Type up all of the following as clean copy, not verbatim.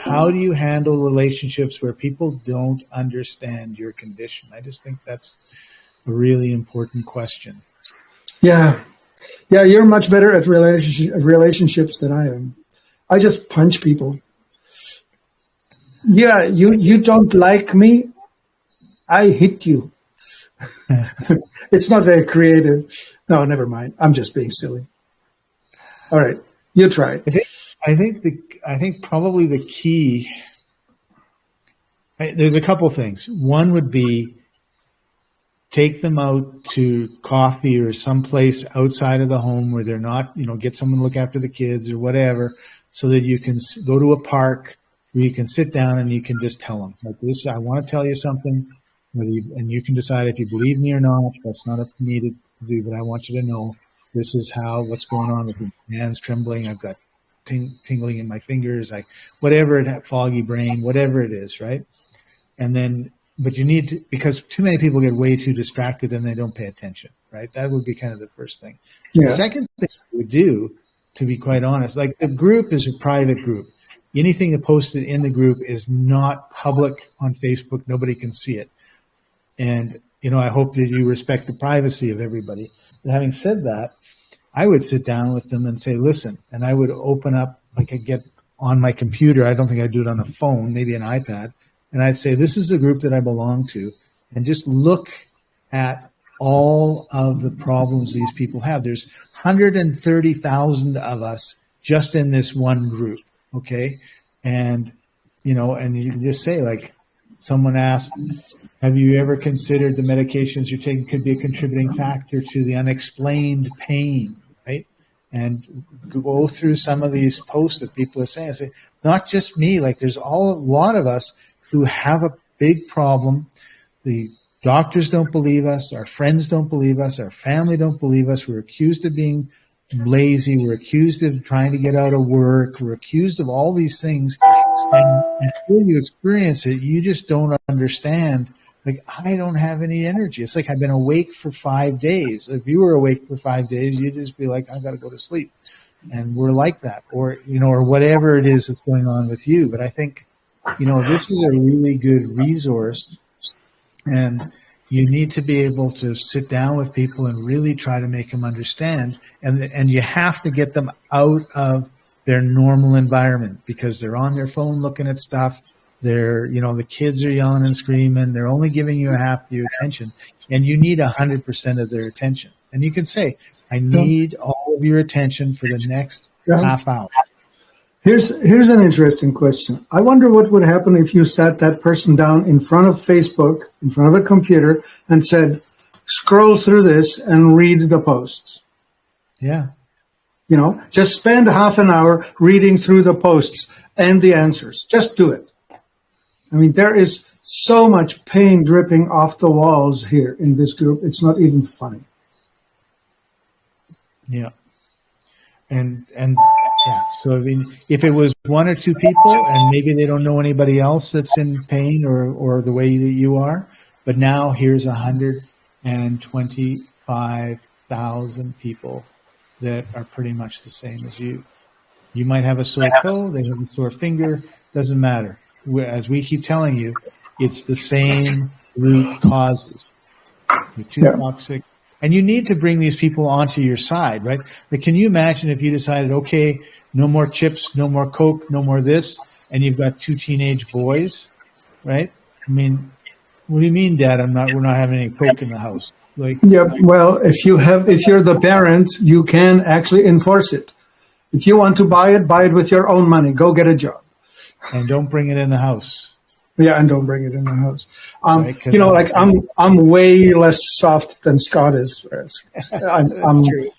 how do you handle relationships where people don't understand your condition? I just think that's a really important question. Yeah. Yeah, you're much better at relationships than I am. I just punch people. Yeah, you don't like me, I hit you. It's not very creative. No, never mind. I'm just being silly. All right, you try. I think probably the key. There's a couple things. One would be take them out to coffee or someplace outside of the home where they're not, get someone to look after the kids or whatever, so that you can go to a park where you can sit down and you can just tell them, like, this, I want to tell you something, and you can decide if you believe me or not. That's not up to me to do, but I want you to know this is what's going on with me. My hands trembling. I've got tingling in my fingers. Foggy brain, whatever it is, right? And then, but you need to, because too many people get way too distracted and they don't pay attention, right? That would be kind of the first thing. Yeah. The second thing I would do, to be quite honest, like, the group is a private group. Anything that posted in the group is not public on Facebook. Nobody can see it. And, I hope that you respect the privacy of everybody. But having said that, I would sit down with them and say, listen, and I would open up, like, I get on my computer. I don't think I'd do it on a phone, maybe an iPad. And I'd say, this is the group that I belong to, and just look at all of the problems these people have. There's 130,000 of us just in this one group, okay? And, and you can just say, like, someone asked, have you ever considered the medications you're taking could be a contributing factor to the unexplained pain, right? And go through some of these posts that people are saying. Say, not just me, like, there's a lot of us who have a big problem. The doctors don't believe us. Our friends don't believe us. Our family don't believe us. We're accused of being lazy. We're accused of trying to get out of work. We're accused of all these things. And until you experience it, you just don't understand. Like, I don't have any energy. It's like I've been awake for 5 days. If you were awake for 5 days, you'd just be like, I got to go to sleep. And we're like that, or whatever it is that's going on with you. But I think, this is a really good resource, and you need to be able to sit down with people and really try to make them understand. And you have to get them out of their normal environment, because they're on their phone looking at stuff. They're, the kids are yelling and screaming. They're only giving you half your attention, and you need 100% of their attention. And you can say, I need all of your attention for the next half hour. Here's an interesting question. I wonder what would happen if you sat that person down in front of Facebook, in front of a computer, and said, scroll through this and read the posts. Yeah. Just spend half an hour reading through the posts and the answers. Just do it. I mean, there is so much pain dripping off the walls here in this group. It's not even funny. Yeah. And yeah. So, I mean, if it was one or two people and maybe they don't know anybody else that's in pain or the way that you are, but now here's 125,000 people that are pretty much the same as you. You might have a sore toe, they have a sore finger, doesn't matter. As we keep telling you, it's the same root causes. You're too toxic. And you need to bring these people onto your side, right? But can you imagine if you decided, okay, no more chips, no more Coke, no more this, and you've got 2 teenage boys, right? I mean, what do you mean, Dad? We're not having any Coke in the house. Like, yeah, well, if you're the parent, you can actually enforce it. If you want to buy it with your own money. Go get a job. And don't bring it in the house. Yeah, and don't bring it in the house. Right, I'm way less soft than Scott is. I'm true.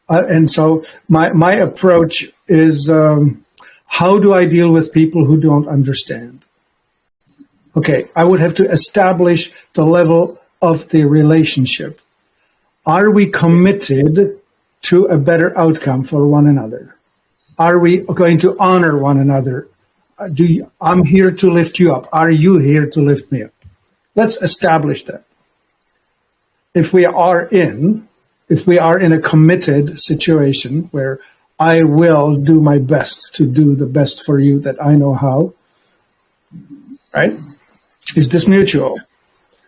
And so my approach is, how do I deal with people who don't understand? Okay, I would have to establish the level of the relationship. Are we committed to a better outcome for one another? Are we going to honor one another? I'm here to lift you up. Are you here to lift me up? Let's establish that. If we are in a committed situation where I will do my best to do the best for you that I know how, right? Is this mutual?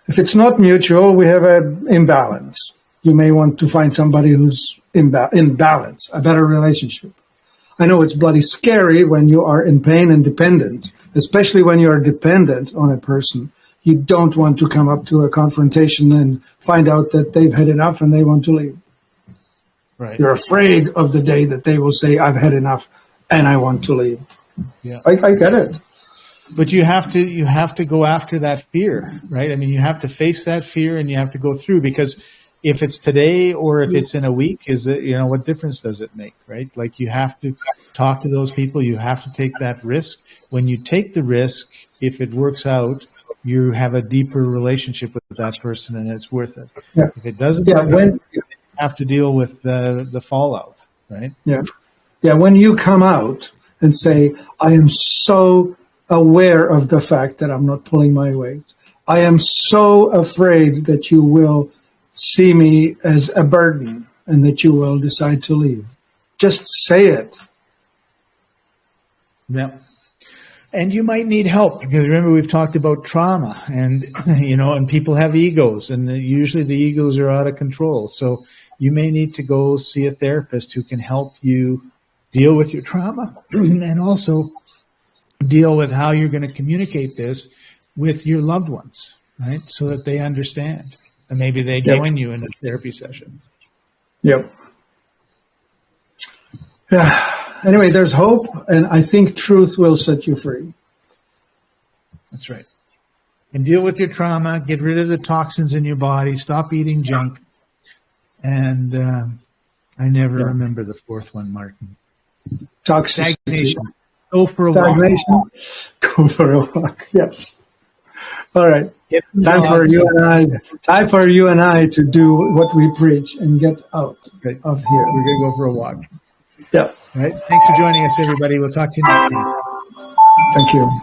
If it's not mutual, we have an imbalance. You may want to find somebody who's in balance, a better relationship. I know it's bloody scary when you are in pain and dependent, especially when you are dependent on a person. You don't want to come up to a confrontation and find out that they've had enough and they want to leave. Right. You're afraid of the day that they will say, I've had enough and I want to leave. Yeah. I get it. But you have to go after that fear, right? I mean, you have to face that fear and you have to go through, because if it's today or if it's in a week, what difference does it make, right? Like, you have to talk to those people. You have to take that risk. When you take the risk, if it works out, you have a deeper relationship with that person and it's worth it. Yeah. If it doesn't work out, you have to deal with the fallout, right? Yeah. Yeah. When you come out and say, I am so aware of the fact that I'm not pulling my weight. I am so afraid that you will see me as a burden and that you will decide to leave. Just say it. Yeah. And you might need help, because remember, we've talked about trauma and, and people have egos, and usually the egos are out of control. So you may need to go see a therapist who can help you deal with your trauma and also deal with how you're going to communicate this with your loved ones, right? So that they understand, and maybe they join you in a therapy session. Yep. Yeah. Anyway, there's hope, and I think truth will set you free. That's right. And deal with your trauma, get rid of the toxins in your body, stop eating junk. And I never remember the fourth one, Martin. Toxicity. Stagnation. Go for a Stagnation. walk. Go for a walk. Yes. All right. Time for you and I to do what we preach and get out of here. We're going to go for a walk. Yeah. All right. Thanks for joining us, everybody. We'll talk to you next time. Thank you.